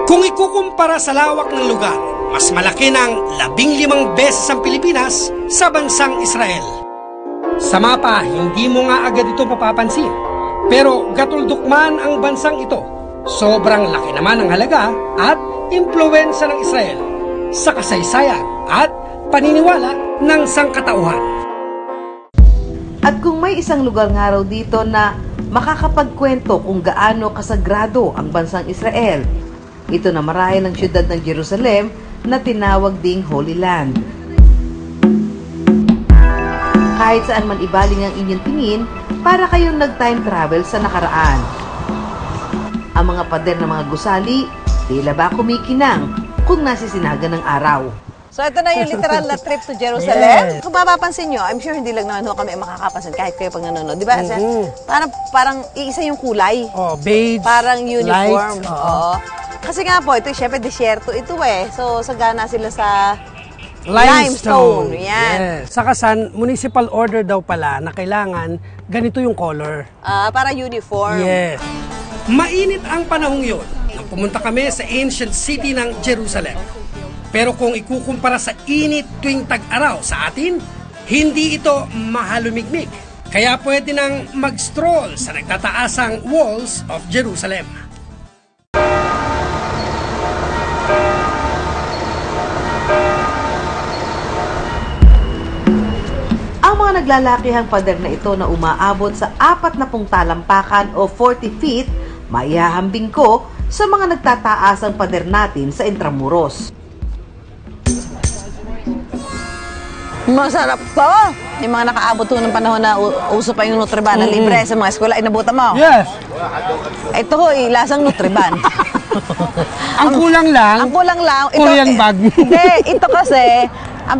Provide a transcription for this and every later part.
Kung ikukumpara sa lawak ng lugar, mas malaki ng 15 beses ang Pilipinas sa bansang Israel. Sa mapa, hindi mo nga agad ito mapapansin. Pero gatuldok man ang bansang ito, sobrang laki naman ang halaga at impluwensya ng Israel sa kasaysayan at paniniwala ng sangkatauhan. At kung may isang lugar nga raw dito na makakapagkwento kung gaano kasagrado ang bansang Israel, ito na marahil ang siyudad ng Jerusalem na tinawag ding Holy Land. Kahit saan man ibaling ang inyong tingin, para kayong nag-time travel sa nakaraan. Ang mga pader ng mga gusali, tila ba kumikinang kung nasisinaga ng araw. So ito na yung literal na trip to Jerusalem. Kung mapapansin nyo, I'm sure hindi lang naman kami makakapansin kahit kayo pag nanonood. Di ba? Parang iisa yung kulay. Oh, beige, parang uniform. light, Oo. Kasi nga po, ito syempre disyerto ito eh. So sagana sila sa limestone. Yan. Yes. Saka municipal order daw pala na kailangan ganito yung color. Para uniform. Yes. Mainit ang panahong yun nang pumunta kami sa ancient city ng Jerusalem. Pero kung ikukumpara sa init tuwing tag-araw sa atin, hindi ito mahalumigmig. Kaya pwede nang mag-stroll sa nagtataasang walls of Jerusalem. Ang mga naglalakihang pader na ito na umaabot sa 40 talampakan o 40 feet, maihahambing ko sa mga nagtataasang pader natin sa Intramuros. Masarap to! Yung mga nakaabot ng panahon na uso pa yung Nutriban na libre sa mga eskwela, inabutan mo? Yes! Ito ho, lasang Nutriban. Ang kulang lang, ang kulang lang, Korean bag. Hindi, ito kasi, ang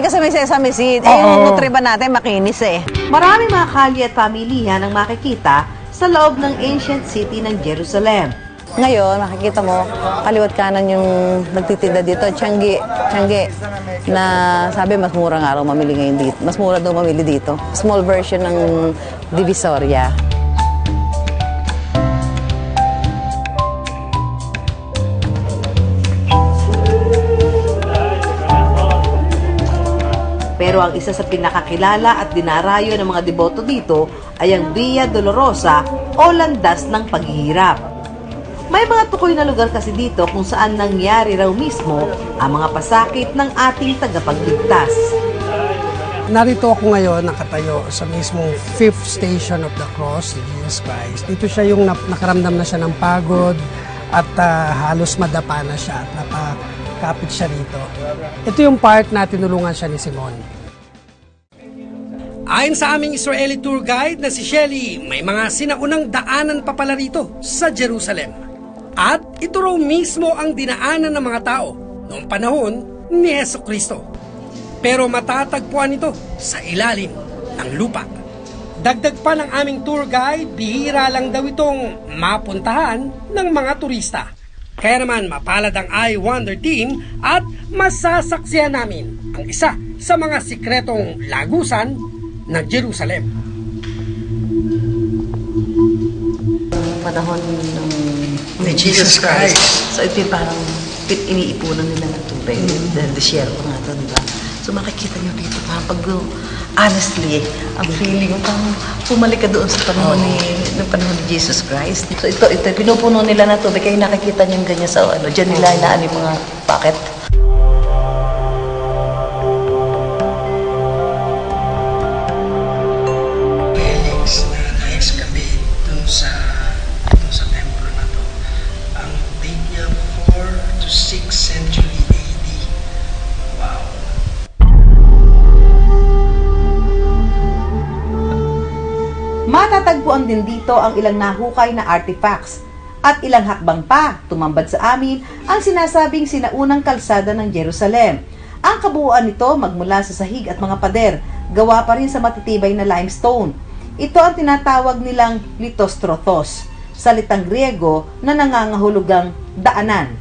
kasi may sesame seed, yung Nutriban natin makinis eh. Marami mga kalye at pamilihan ang makikita sa loob ng ancient city ng Jerusalem. Ngayon, makikita mo, kaliwat kanan yung nagtitinda dito, Tiangge, na sabi mas mura nga raw mamili ngayon dito. Mas mura daw mamili dito. Small version ng Divisoria. Pero ang isa sa pinakakilala at dinarayo ng mga deboto dito ay ang Via Dolorosa o landas ng paghihirap. May mga tukoy na lugar kasi dito kung saan nangyari raw mismo ang mga pasakit ng ating tagapagligtas. Narito ako ngayon nakatayo sa mismong 5th station of the cross, Jesus Christ. Dito siya yung nakaramdam na siya ng pagod at halos madapa na siya at napakapit siya rito. Ito yung part na tinulungan siya ni Simon. Ayon sa aming Israeli tour guide na si Shelly, may mga sinaunang daanan pa pala rito sa Jerusalem. At ito raw mismo ang dinaanan ng mga tao noong panahon ni Jesucristo. Pero matatagpuan ito sa ilalim ng lupa. Dagdag pa ng aming tour guide, bihira lang daw itong mapuntahan ng mga turista. Kaya naman mapalad ang I-Wonder team at masasaksihan namin ang isa sa mga sikretong lagusan ng Jerusalem. Panahon ng ni Jesus Christ. So ito yung parang iniipunan nila ng tubig. Dahil disyerto nga ito, di ba? So makikita nyo dito, parang honestly, ang feeling mo parang pumalik ka doon sa panahon ni Jesus Christ. So ito, pinupuno nila ng tubig, kaya nakikita nyo yung ganyan sa dyan nila inaan yung mga bucket. Matatagpuan din dito ang ilang nahukay na artifacts at ilang hakbang pa tumambad sa amin ang sinasabing sinaunang kalsada ng Jerusalem. Ang kabuuan nito magmula sa sahig at mga pader, gawa pa rin sa matitibay na limestone. Ito ang tinatawag nilang litostrothos, salitang Griego na nangangahulugang daanan.